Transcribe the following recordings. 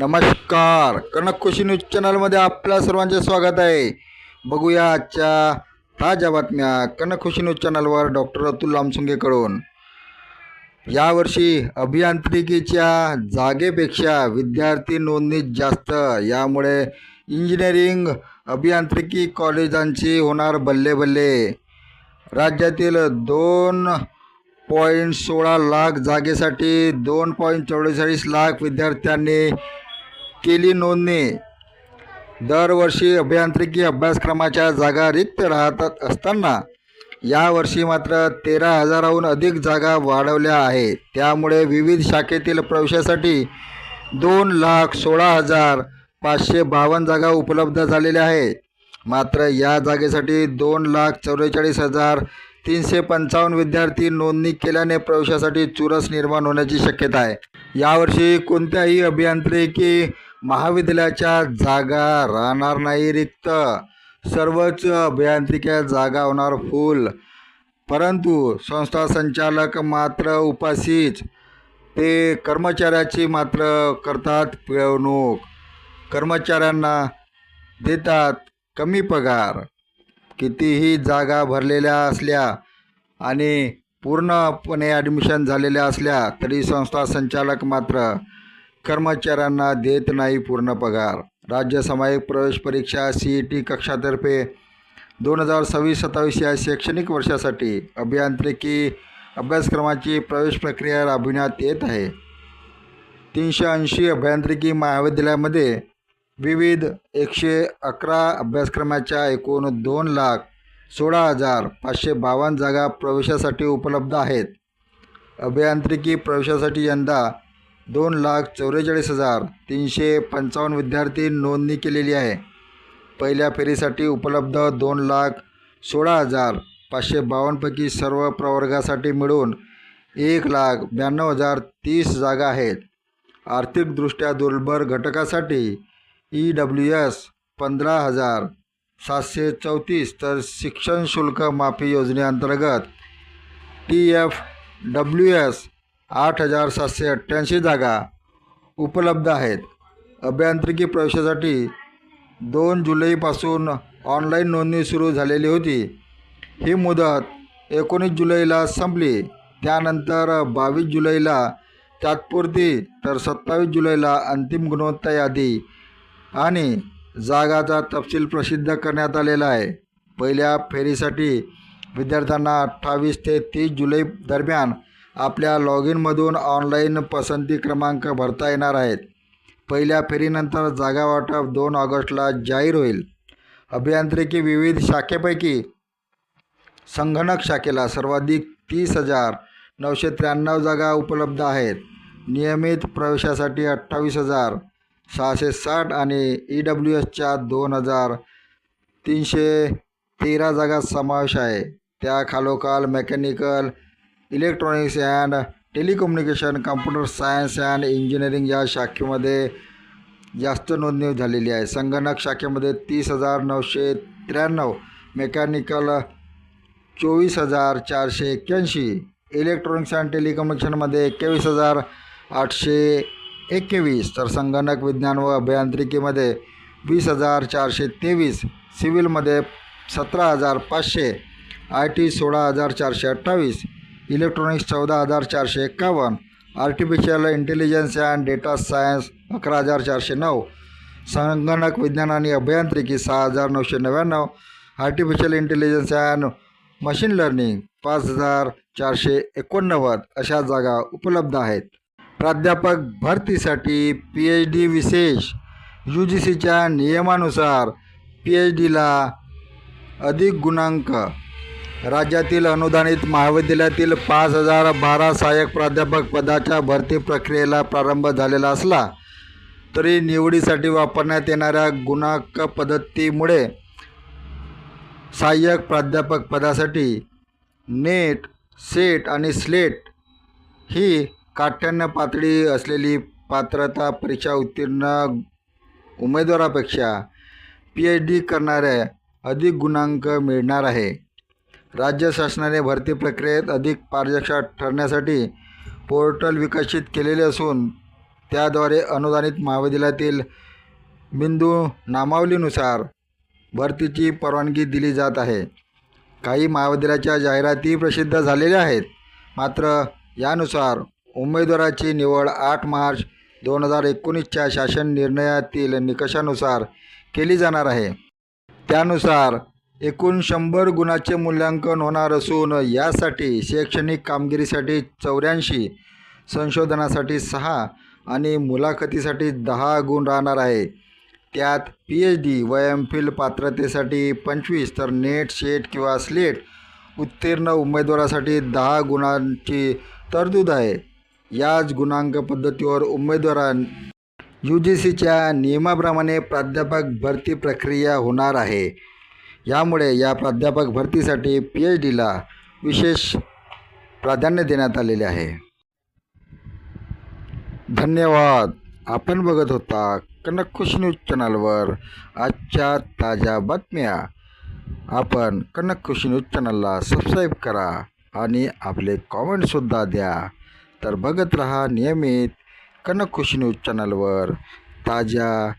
नमस्कार. कनक खुशी न्यूज चॅनलमध्ये आपल्या सर्वांचे स्वागत आहे. बघूया आजच्या ताज्या बातम्या कनक खुशी न्यूज चॅनलवर डॉक्टर अतुल लामसुंगेकडून. यावर्षी अभियांत्रिकीच्या जागेपेक्षा विद्यार्थी नोंदणीत जास्त, यामुळे इंजिनिअरिंग अभियांत्रिकी कॉलेजांची होणार बल्लेबल्ले. राज्यातील 2.16 लाख जागेसाठी 2.44 लाख विद्यार्थ्यांनी केली नोंदणी. दरवर्षी अभियांत्रिकी अभ्यासक्रमाच्या जागा रिक्त राहत असताना यावर्षी मात्र 13,000हून अधिक जागा वाढवल्या आहेत. त्यामुळे विविध शाखेतील प्रवेशासाठी 2,16,552 जागा उपलब्ध झालेल्या आहेत. मात्र या जागेसाठी 2,44,355 विद्यार्थी नोंदणी केल्याने प्रवेशासाठी चुरस निर्माण होण्याची शक्यता आहे. यावर्षी कोणत्याही अभियांत्रिकी महाविद्यालयाच्या जागा राहणार नाही रिक्त. सर्वच अभियांत्रिकी जागा होणार फुल. परंतु संस्था संचालक मात्र उपाशीच. ते कर्मचाऱ्याची मात्र करतात पिळवणूक. कर्मचाऱ्यांना देतात कमी पगार. कितीही जागा भरलेल्या असल्या आणि पूर्णपणे ॲडमिशन झालेल्या असल्या तरी संस्था संचालक मात्र कर्मचाऱ्यांना देत नाही पूर्ण पगार. राज्य सामायिक प्रवेश परीक्षा CET कक्षातर्फे 2026-27 या शैक्षणिक वर्षासाठी अभियांत्रिकी अभ्यासक्रमाची प्रवेश प्रक्रिया राबविण्यात येत आहे. 380 अभियांत्रिकी महाविद्यालयामध्ये विविध 111 अभ्यासक्रमाच्या एकूण 2,16,552 जागा प्रवेशासाठी उपलब्ध आहेत. अभियांत्रिकी प्रवेशासाठी यंदा 2,44,355 विद्यार्थी नोंदणी केलेली आहे. पहिल्या फेरीसाठी उपलब्ध 2,16,552 पैकी सर्व प्रवर्गासाठी मिळून 1,92,030 जागा आहेत. आर्थिकदृष्ट्या दुर्बल घटकासाठी EWS 15,734 तर शिक्षण शुल्क माफी योजनेअंतर्गत TFWS 8,788 जागा उपलब्ध आहेत. अभियांत्रिकी प्रवेशासाठी 2 जुलैपासून ऑनलाईन नोंदणी सुरू झालेली होती. ही मुदत 19 जुलैला संपली. त्यानंतर 22 जुलैला तात्पुरती तर 27 जुलैला अंतिम गुणवत्ता यादी आणि जागाचा तपशील प्रसिद्ध करण्यात आलेला आहे. पहिल्या फेरीसाठी विद्यार्थ्यांना 28 ते 30 जुलै दरम्यान आपल्या लॉगिनमधून ऑनलाईन पसंती क्रमांक भरता येणार आहेत. पहिल्या फेरीनंतर जागा वाटप 2 ऑगस्टला जाहीर होईल. अभियांत्रिकी विविध शाखेपैकी संगणक शाखेला सर्वाधिक 30,993 जागा उपलब्ध आहेत. नियमित प्रवेशासाठी 28,660 आणि EWSच्या 2,313 जागा समावेश आहे. त्याखालोखाल mechanical, electronics and telecommunication, computer science and engineering या शाखेमध्ये जास्त नोंदणी झालेली आहे. संगणक शाखेमध्ये 30,993, मेकॅनिकल 24,481, इलेक्ट्रॉनिक्स अँड टेलिकम्युनिकेशनमध्ये 21,821 तर संगणक विज्ञान व अभियांत्रिकीमध्ये 20,423, सिव्हिलमध्ये 17,500, IT 16,428, electronics 14,451, artificial intelligence and data science 11,409, संगणक विज्ञान आणि अभियांत्रिकी 6,999, artificial intelligence and machine learning 5,489 अशा जागा उपलब्ध आहेत. प्राध्यापक भरतीसाठी PhD विशेष. UGCच्या नियमानुसार PhDला अधिक गुणांक. राज्यातील अनुदानित महाविद्यालयातील 5,012 सहाय्यक प्राध्यापक पदाच्या भरती प्रक्रियेला प्रारंभ झालेला असला तरी निवडीसाठी वापरण्यात येणाऱ्या गुणांक पद्धतीमुळे सहाय्यक प्राध्यापक पदासाठी नेट, सेट आणि स्लेट ही काठ्यान्न पातळी असलेली पात्रता परीक्षा उत्तीर्ण उमेदवारापेक्षा PhD करणाऱ्या अधिक गुणांक मिळणार आहे. राज्य शासनाने भरती प्रक्रियेत अधिक पारदर्शक ठरण्यासाठी पोर्टल विकसित केलेले असून त्याद्वारे अनुदानित महाविद्यालयातील बिंदू नामावलीनुसार भरतीची परवानगी दिली जात आहे. काही महाविद्यालयाच्या जाहिराती प्रसिद्ध झालेल्या आहेत. मात्र यानुसार उमेदवाराची निवड 8 मार्च 2019च्या शासन निर्णयातील निकषानुसार केली जाणार आहे. त्यानुसार एकूण 100 गुणांचे मूल्यांकन होणार असून यासाठी शैक्षणिक कामगिरीसाठी 84, संशोधनासाठी 6 आणि मुलाखतीसाठी 10 गुण राहणार आहे. त्यात PhD व MPhil पात्रतेसाठी 25 तर नेट, शेट किंवा स्लेट उत्तीर्ण उमेदवारासाठी 10 गुणांची तरतूद आहे. याच गुणांक पद्धतीवर UGCच्या नियमाप्रमाणे प्राध्यापक भरती प्रक्रिया होणार आहे. यामुळे या प्राध्यापक भरतीसाठी PhDला विशेष प्राधान्य देण्यात आलेले आहे. धन्यवाद. आपण बघत होता कनकखुशी न्यूज चॅनलवर आजच्या ताज्या बातम्या. आपण कनकखुशी न्यूज चॅनलला सबस्क्राईब करा आणि आपले कॉमेंटसुद्धा द्या. तर बघत रहा नियमित कनकखुशी न्यूज चॅनलवर ताज्या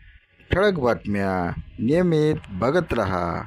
ठळक बातम्या. नियमित बघत रहा.